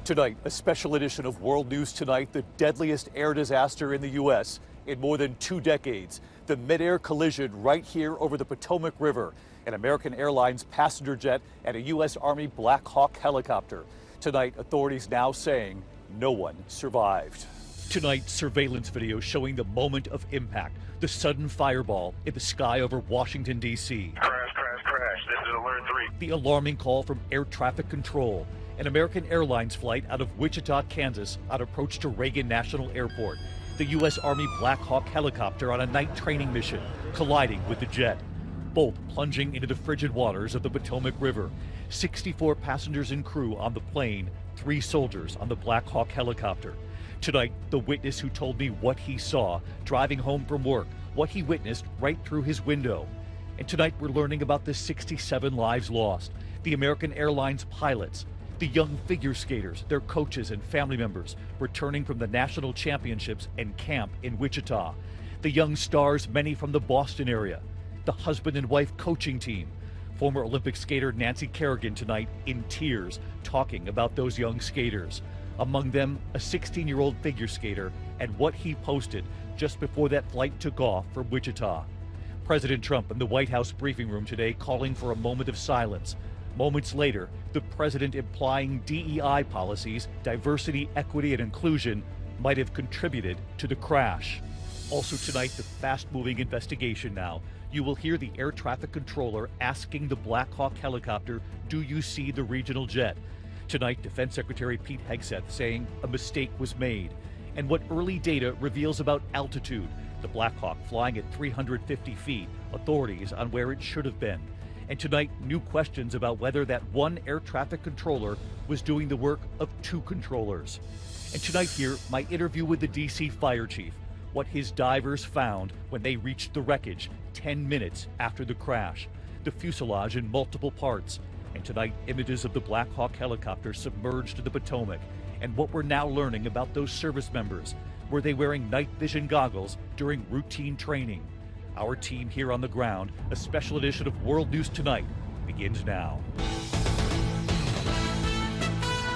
Tonight, a special edition of World News Tonight, the deadliest air disaster in the U.S. in more than 2 decades. The mid-air collision right here over the Potomac River. An American Airlines passenger jet and a U.S. Army Black Hawk helicopter. Tonight, authorities now saying no one survived. Tonight, surveillance video showing the moment of impact. The sudden fireball in the sky over Washington, D.C. Crash. This is Alert 3. The alarming call from air traffic control. An American Airlines flight out of Wichita, Kansas, on approach to Reagan National Airport. The U.S. Army Black Hawk helicopter on a night training mission, colliding with the jet. Both plunging into the frigid waters of the Potomac River. 64 passengers and crew on the plane, 3 soldiers on the Black Hawk helicopter. Tonight, the witness who told me what he saw driving home from work, what he witnessed right through his window. And tonight, we're learning about the 67 lives lost, the American Airlines pilots, the young figure skaters, their coaches and family members returning from the national championships and camp in Wichita. The young stars, many from the Boston area. The husband and wife coaching team. Former Olympic skater Nancy Kerrigan tonight in tears talking about those young skaters. Among them, a 16-year-old figure skater and what he posted just before that flight took off from Wichita. President Trump in the White House briefing room today calling for a moment of silence. Moments later, the president implying DEI policies, diversity, equity, and inclusion might have contributed to the crash. Also tonight, the fast-moving investigation now. You will hear the air traffic controller asking the Black Hawk helicopter, do you see the regional jet? Tonight, Defense Secretary Pete Hegseth saying a mistake was made. And what early data reveals about altitude. The Black Hawk flying at 350 feet, authorities on where it should have been. And tonight, new questions about whether that one air traffic controller was doing the work of 2 controllers. And tonight here, my interview with the D.C. fire chief, what his divers found when they reached the wreckage 10 minutes after the crash, the fuselage in multiple parts. And tonight, images of the Black Hawk helicopter submerged to the Potomac, and what we're now learning about those service members. Were they wearing night vision goggles during routine training? Our team here on the ground, a special edition of World News Tonight, begins now.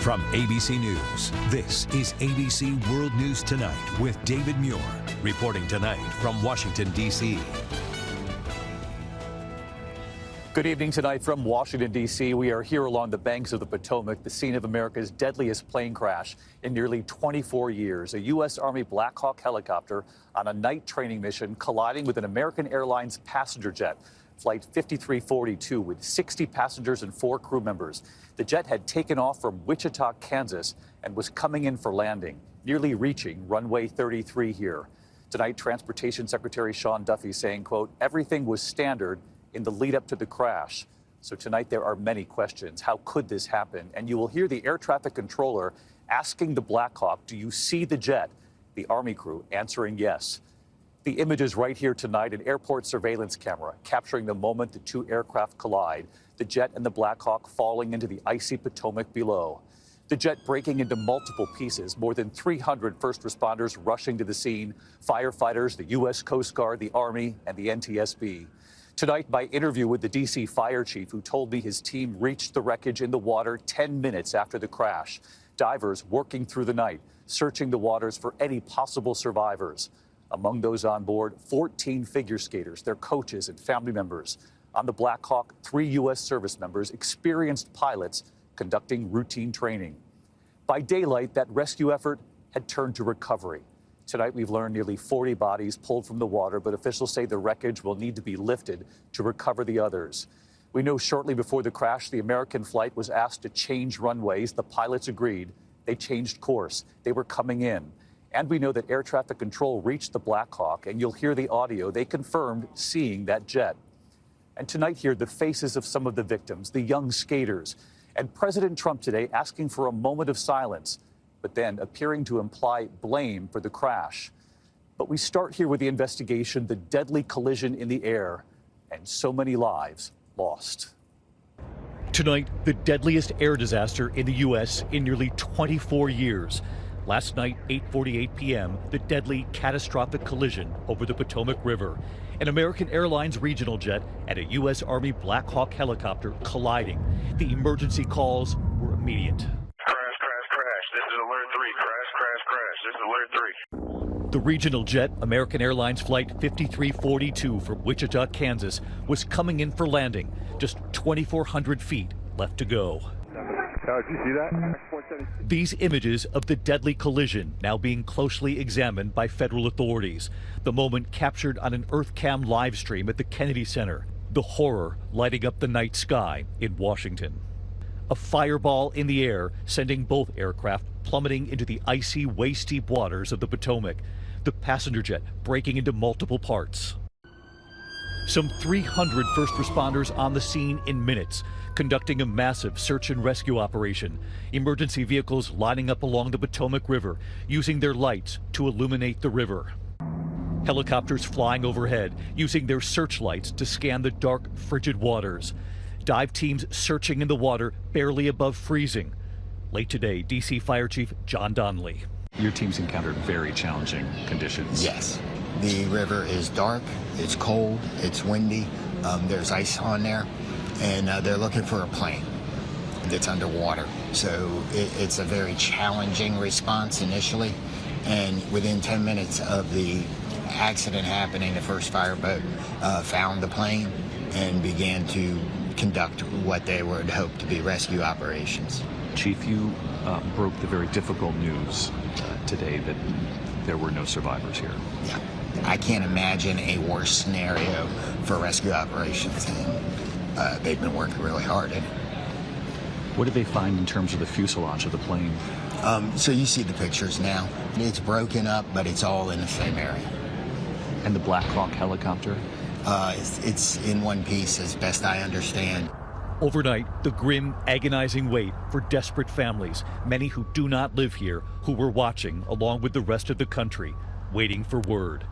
From ABC News, this is ABC World News Tonight with David Muir, reporting tonight from Washington, D.C. Good evening tonight from Washington, D.C. We are here along the banks of the Potomac, the scene of America's deadliest plane crash in nearly 24 years. A U.S. Army Black Hawk helicopter on a night training mission colliding with an American Airlines passenger jet, Flight 5342, with 60 passengers and 4 crew members. The jet had taken off from Wichita, Kansas, and was coming in for landing, nearly reaching runway 33 here. Tonight, Transportation Secretary Sean Duffy saying, quote, everything was standard in the lead up to the crash. So tonight there are many questions. How could this happen? And you will hear the air traffic controller asking the Black Hawk, do you see the jet? The Army crew answering yes. The images right here tonight, an airport surveillance camera capturing the moment the 2 aircraft collide, the jet and the Black Hawk falling into the icy Potomac below. The jet breaking into multiple pieces, more than 300 first responders rushing to the scene, firefighters, the U.S. Coast Guard, the Army, and the NTSB. Tonight, my interview with the D.C. fire chief, who told me his team reached the wreckage in the water 10 minutes after the crash. Divers working through the night, searching the waters for any possible survivors. Among those on board, 14 figure skaters, their coaches and family members. On the Black Hawk, 3 U.S. service members, experienced pilots conducting routine training. By daylight, that rescue effort had turned to recovery. Tonight, we've learned nearly 40 bodies pulled from the water, but officials say the wreckage will need to be lifted to recover the others. We know shortly before the crash, the American flight was asked to change runways. The pilots agreed. They changed course. They were coming in. And we know that air traffic control reached the Black Hawk, and you'll hear the audio. They confirmed seeing that jet. And tonight here, the faces of some of the victims, the young skaters, and President Trump today asking for a moment of silence, but then appearing to imply blame for the crash. But we start here with the investigation, the deadly collision in the air, and so many lives lost. Tonight, the deadliest air disaster in the U.S. in nearly 24 years. Last night, 8:48 p.m., the deadly, catastrophic collision over the Potomac River. An American Airlines regional jet and a U.S. Army Black Hawk helicopter colliding. The emergency calls were immediate. Crash. This is Alert 3. The regional jet, American Airlines Flight 5342 from Wichita, Kansas, was coming in for landing. Just 2,400 feet left to go. Did you see that? These images of the deadly collision now being closely examined by federal authorities. The moment captured on an EarthCam live stream at the Kennedy Center. The horror lighting up the night sky in Washington. A fireball in the air, sending both aircraft plummeting into the icy, waist-deep waters of the Potomac. The passenger jet breaking into multiple parts. Some 300 first responders on the scene in minutes, conducting a massive search and rescue operation. Emergency vehicles lining up along the Potomac River, using their lights to illuminate the river. Helicopters flying overhead, using their searchlights to scan the dark, frigid waters. Dive teams searching in the water barely above freezing. Late today, D.C. Fire Chief John Donnelly. Your team's encountered very challenging conditions. Yes. The river is dark, it's cold, it's windy, there's ice on there, and they're looking for a plane that's underwater. So it's a very challenging response initially, and within 10 minutes of the accident happening, the first fireboat found the plane and began to conduct what they would hope to be rescue operations. Chief, you broke the very difficult news today that there were no survivors here. Yeah. I can't imagine a worse scenario for rescue operations, and they've been working really hard at it. What did they find in terms of the fuselage of the plane? So you see the pictures now. It's broken up, but it's all in the same area. And the Black Hawk helicopter? It's in one piece, as best I understand. Overnight, the grim, agonizing wait for desperate families, many who do not live here, who were watching along with the rest of the country, waiting for word.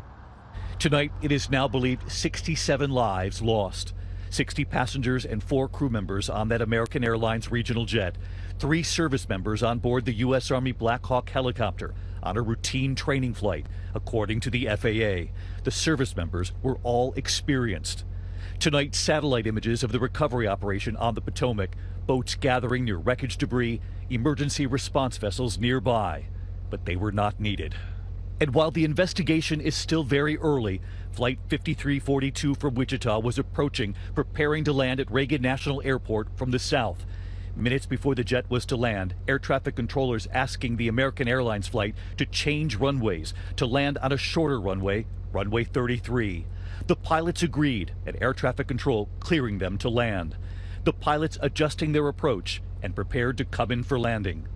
Tonight, it is now believed 67 lives lost. 60 passengers and 4 crew members on that American Airlines regional jet. 3 service members on board the U.S. Army Black Hawk helicopter on a routine training flight, according to the FAA. The service members were all experienced. Tonight, satellite images of the recovery operation on the Potomac, boats gathering near wreckage debris, emergency response vessels nearby. But they were not needed. And while the investigation is still very early, Flight 5342 from Wichita was approaching, preparing to land at Reagan National Airport from the south. Minutes before the jet was to land, air traffic controllers asking the American Airlines flight to change runways, to land on a shorter runway, runway 33. The pilots agreed, and air traffic control clearing them to land. The pilots adjusting their approach and prepared to come in for landing.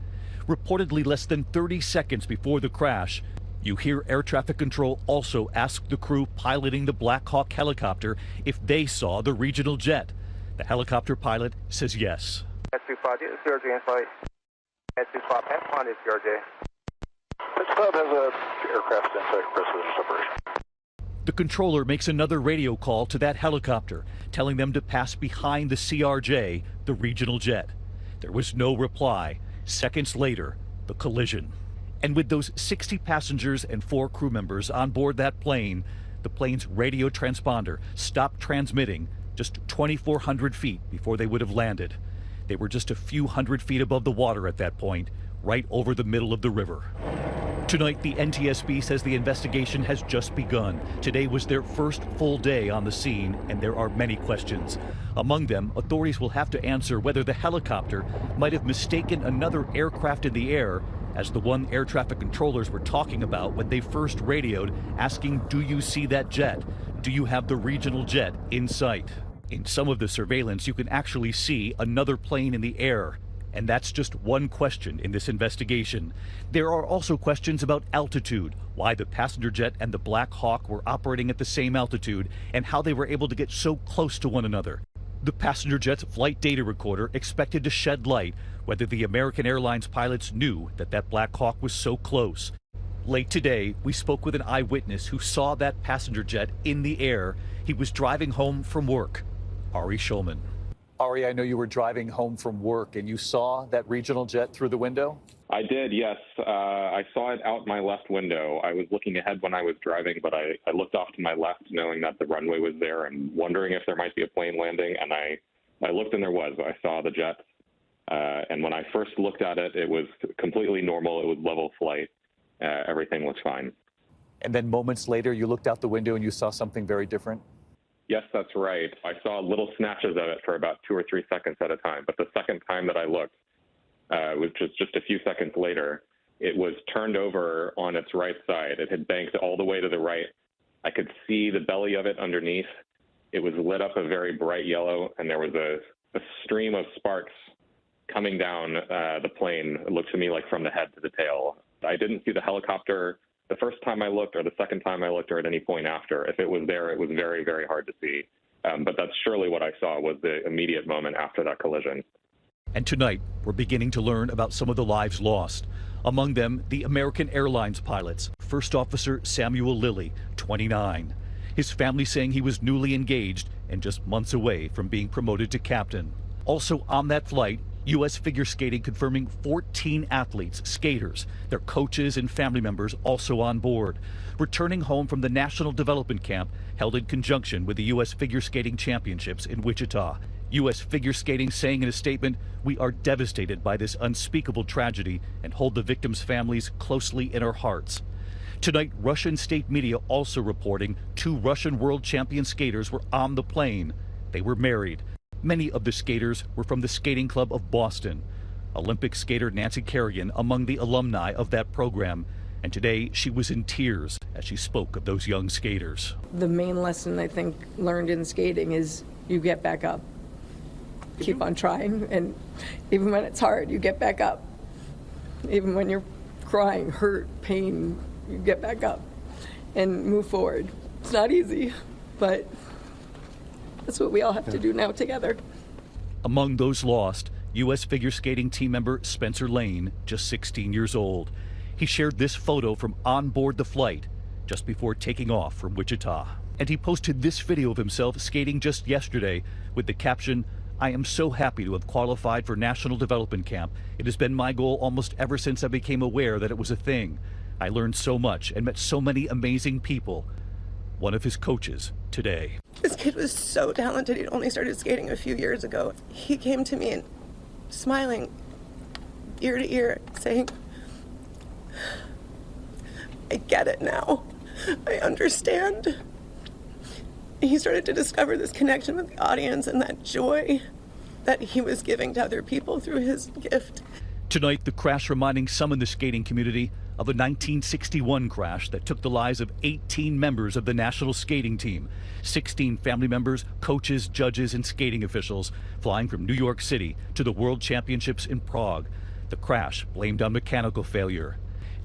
Reportedly less than 30 seconds before the crash, you hear air traffic control also ask the crew piloting the Black Hawk helicopter if they saw the regional jet. The helicopter pilot says yes. At-25, this is CRJ in flight. At-25, F1 is CRJ. This has a aircraft in sight, precision separation. The controller makes another radio call to that helicopter, telling them to pass behind the CRJ, the regional jet. There was no reply. Seconds later, the collision. And with those 60 passengers and 4 crew members on board that plane, the plane's radio transponder stopped transmitting just 2,400 feet before they would have landed. They were just a few hundred feet above the water at that point, right over the middle of the river. Tonight, the NTSB says the investigation has just begun. Today was their first full day on the scene, and there are many questions. Among them, authorities will have to answer whether the helicopter might have mistaken another aircraft in the air as the one air traffic controllers were talking about when they first radioed, asking, "Do you see that jet? Do you have the regional jet in sight?" In some of the surveillance, you can actually see another plane in the air. And that's just one question in this investigation. There are also questions about altitude, why the passenger jet and the Black Hawk were operating at the same altitude, and how they were able to get so close to one another. The passenger jet's flight data recorder expected to shed light whether the American Airlines pilots knew that that Black Hawk was so close. Late today, we spoke with an eyewitness who saw that passenger jet in the air. He was driving home from work. Ari Schulman. Ari, I know you were driving home from work and you saw that regional jet through the window? I did, yes. I saw it out my left window. I was looking ahead when I was driving, but I looked off to my left knowing that the runway was there and wondering if there might be a plane landing, and I looked and there was. I saw the jet, and when I first looked at it, it was completely normal. It was level flight. everything was fine. And then moments later, you looked out the window and you saw something very different? Yes, that's right. I saw little snatches of it for about 2 or 3 seconds at a time. But the second time that I looked, which was just a few seconds later, it was turned over on its right side. It had banked all the way to the right. I could see the belly of it underneath. It was lit up a very bright yellow, and there was a stream of sparks coming down the plane. It looked to me like from the head to the tail. I didn't see the helicopter the first time I looked or the second time I looked or at any point after. If it was there, it was very, very hard to see. But that's surely what I saw was the immediate moment after that collision. And tonight, we're beginning to learn about some of the lives lost. Among them, the American Airlines pilots, First Officer Samuel Lilly, 29. His family saying he was newly engaged and just months away from being promoted to captain. Also on that flight, U.S. figure skating confirming 14 athletes, skaters, their coaches and family members also on board, returning home from the National Development Camp held in conjunction with the U.S. Figure Skating Championships in Wichita. U.S. Figure Skating saying in a statement, "We are devastated by this unspeakable tragedy and hold the victims' families closely in our hearts." Tonight, Russian state media also reporting 2 Russian world champion skaters were on the plane. They were married. Many of the skaters were from the Skating Club of Boston. Olympic skater Nancy Kerrigan among the alumni of that program. And today she was in tears as she spoke of those young skaters. The main lesson I think learned in skating is you get back up. Keep on trying, and even when it's hard, you get back up. Even when you're crying, hurt, pain, you get back up and move forward. It's not easy, but that's what we all have to do now together. Among those lost, U.S. figure skating team member Spencer Lane, just 16 years old. He shared this photo from on board the flight just before taking off from Wichita. And he posted this video of himself skating just yesterday with the caption, "I am so happy to have qualified for National Development Camp. It has been my goal almost ever since I became aware that it was a thing. I learned so much and met so many amazing people." One of his coaches today. This kid was so talented. He'd only started skating a few years ago. He came to me and smiling ear to ear saying, "I get it now. I understand." He started to discover this connection with the audience and that joy that he was giving to other people through his gift. Tonight, the crash reminding some in the skating community of a 1961 crash that took the lives of 18 members of the national skating team, 16 family members, coaches, judges, and skating officials flying from New York City to the World Championships in Prague. The crash blamed on mechanical failure.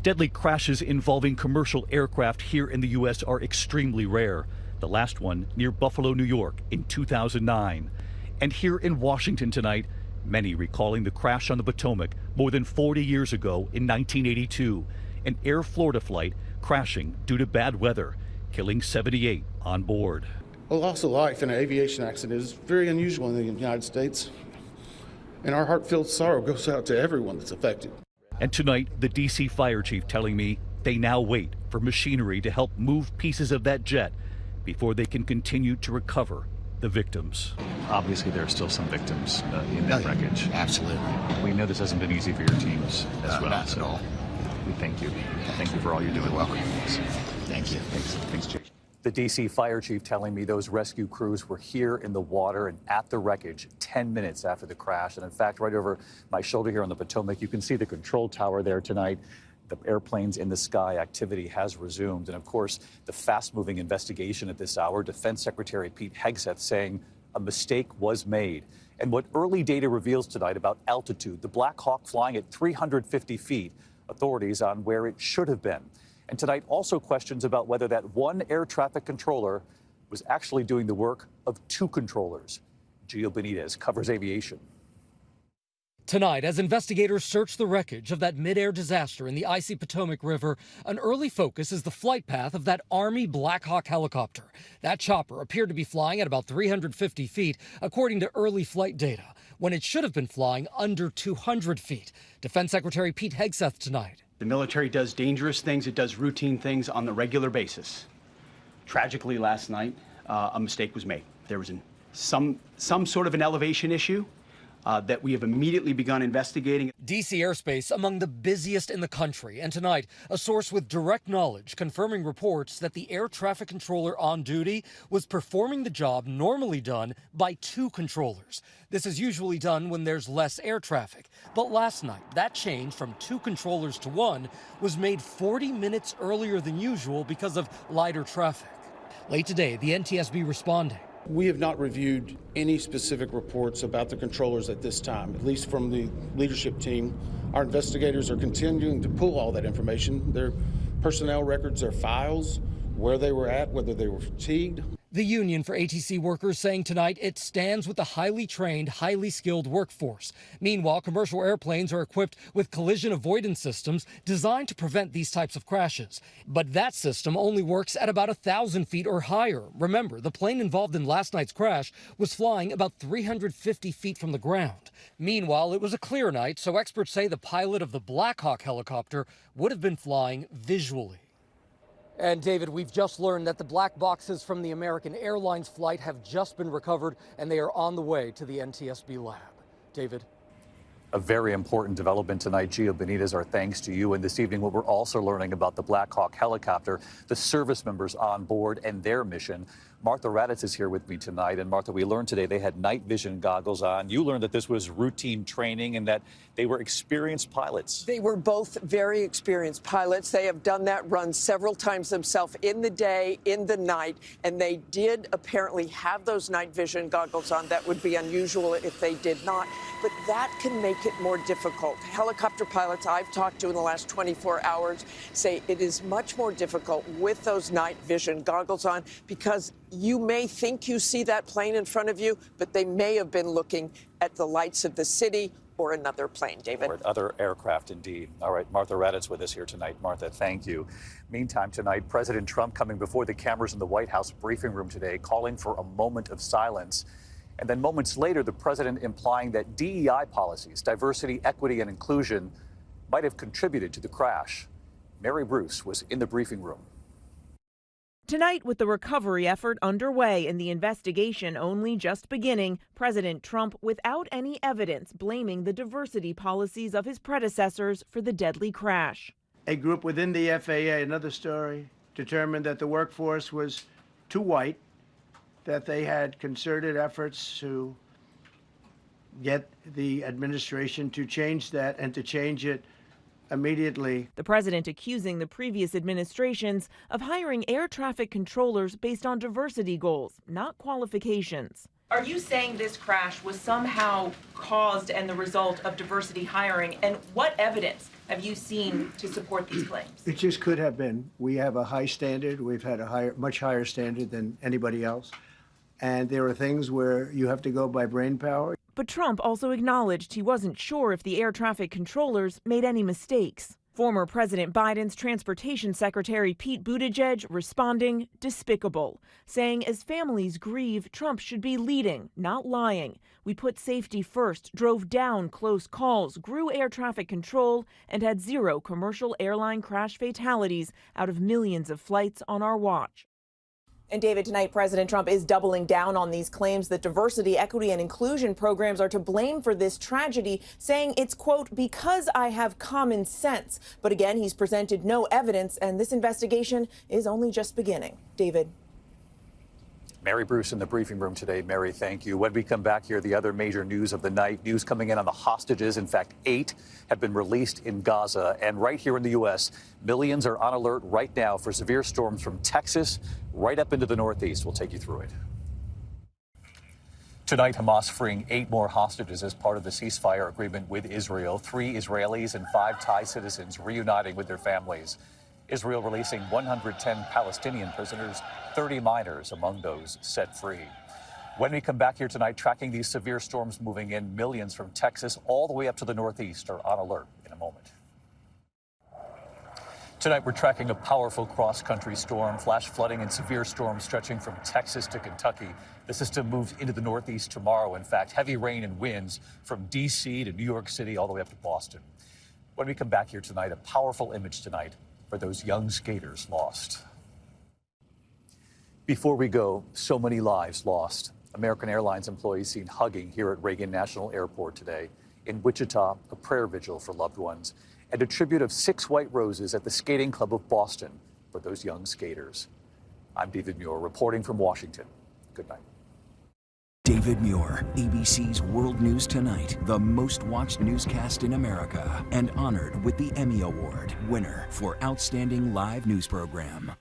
Deadly crashes involving commercial aircraft here in the U.S. are extremely rare. The last one near Buffalo, New York in 2009. And here in Washington tonight, many recalling the crash on the Potomac more than 40 years ago in 1982. An Air Florida flight crashing due to bad weather, killing 78 on board. A loss of life in an aviation accident is very unusual in the United States. And our heartfelt sorrow goes out to everyone that's affected. And tonight, the D.C. fire chief telling me they now wait for machinery to help move pieces of that jet before they can continue to recover the victims. Obviously, there are still some victims in that wreckage. Absolutely. We know this hasn't been easy for your teams as well. Not at all. We thank you. Thank you for all you're doing. You're welcome. Thank you. Thanks, Chief. The D.C. fire chief telling me those rescue crews were here in the water and at the wreckage 10 minutes after the crash. And in fact, right over my shoulder here on the Potomac, you can see the control tower there tonight. The airplanes in the sky activity has resumed. And of course, the fast-moving investigation at this hour, Defense Secretary Pete Hegseth saying a mistake was made. And what early data reveals tonight about altitude, the Black Hawk flying at 350 feet, authorities on where it should have been. And tonight also questions about whether that one air traffic controller was actually doing the work of 2 controllers. Gio Benitez covers aviation. Tonight, as investigators search the wreckage of that mid-air disaster in the icy Potomac River, an early focus is the flight path of that Army Black Hawk helicopter. That chopper appeared to be flying at about 350 feet, according to early flight data, when it should have been flying under 200 feet. Defense Secretary Pete Hegseth tonight. The military does dangerous things. It does routine things on the regular basis. Tragically, last night, a mistake was made. There was some sort of an elevation issue. that we have immediately begun investigating. D.C. airspace among the busiest in the country. And tonight, a source with direct knowledge confirming reports that the air traffic controller on duty was performing the job normally done by 2 controllers. This is usually done when there's less air traffic. But last night, that change from 2 controllers to 1 was made 40 minutes earlier than usual because of lighter traffic. Late today, the NTSB responding. We have not reviewed any specific reports about the controllers at this time, at least from the leadership team. Our investigators are continuing to pull all that information, their personnel records, their files, where they were at, whether they were fatigued. The union for ATC workers saying tonight it stands with a highly trained, highly skilled workforce. Meanwhile, commercial airplanes are equipped with collision avoidance systems designed to prevent these types of crashes. But that system only works at about 1,000 feet or higher. Remember, the plane involved in last night's crash was flying about 350 feet from the ground. Meanwhile, it was a clear night, so experts say the pilot of the Black Hawk helicopter would have been flying visually. And David, we've just learned that the black boxes from the American Airlines flight have just been recovered and they are on the way to the NTSB lab. David? A very important development tonight. Gio Benitez, our thanks to you. And this evening, what we're also learning about the Black Hawk helicopter, the service members on board and their mission. Martha Raddatz is here with me tonight. And Martha, we learned today they had night vision goggles on. You learned that this was routine training and that they were experienced pilots. They were both very experienced pilots. They have done that run several times themselves in the day, in the night, and they did apparently have those night vision goggles on. That would be unusual if they did not, but that can make it more difficult. Helicopter pilots I've talked to in the last 24 hours say it is much more difficult with those night vision goggles on because you may think you see that plane in front of you, but they may have been looking at the lights of the city or another plane, David. Or other aircraft, indeed. All right, Martha Raddatz with us here tonight. Martha, thank you. Meantime, tonight, President Trump coming before the cameras in the White House briefing room today, calling for a moment of silence. And then moments later, the president implying that DEI policies, diversity, equity, and inclusion, might have contributed to the crash. Mary Bruce was in the briefing room. Tonight, with the recovery effort underway and the investigation only just beginning, President Trump, without any evidence, blaming the diversity policies of his predecessors for the deadly crash. A group within the FAA, another story, determined that the workforce was too white, that they had concerted efforts to get the administration to change that and to change it immediately. The president accusing the previous administrations of hiring air traffic controllers based on diversity goals, not qualifications. Are you saying this crash was somehow caused and the result of diversity hiring? And what evidence have you seen to support these claims? It just could have been. We have a high standard. We've had a much higher standard than anybody else. And there are things where you have to go by brain power. But Trump also acknowledged he wasn't sure if the air traffic controllers made any mistakes. Former President Biden's Transportation Secretary Pete Buttigieg responding despicable, saying as families grieve, Trump should be leading, not lying. We put safety first, drove down close calls, grew air traffic control, and had 0 commercial airline crash fatalities out of millions of flights on our watch. And David, tonight, President Trump is doubling down on these claims that diversity, equity, and inclusion programs are to blame for this tragedy, saying it's, quote, because I have common sense. But again, he's presented no evidence, and this investigation is only just beginning. David. Mary Bruce in the briefing room today. Mary, thank you. When we come back here, the other major news of the night, news coming in on the hostages. In fact, 8 have been released in Gaza. And right here in the U.S., millions are on alert right now for severe storms from Texas right up into the Northeast. We'll take you through it. Tonight, Hamas freeing 8 more hostages as part of the ceasefire agreement with Israel. 3 Israelis and 5 Thai citizens reuniting with their families. Israel releasing 110 Palestinian prisoners, 30 minors among those set free. When we come back here tonight, tracking these severe storms moving in, millions from Texas all the way up to the Northeast are on alert in a moment. Tonight, we're tracking a powerful cross-country storm, flash flooding and severe storms stretching from Texas to Kentucky. The system moves into the Northeast tomorrow. In fact, heavy rain and winds from D.C. to New York City all the way up to Boston. When we come back here tonight, a powerful image tonight for those young skaters lost. Before we go, so many lives lost. American Airlines employees seen hugging here at Reagan National Airport today. In Wichita, a prayer vigil for loved ones, and a tribute of 6 white roses at the Skating Club of Boston for those young skaters. I'm David Muir reporting from Washington. Good night. David Muir, ABC's World News Tonight, the most watched newscast in America, and honored with the Emmy Award, winner for Outstanding Live News Program.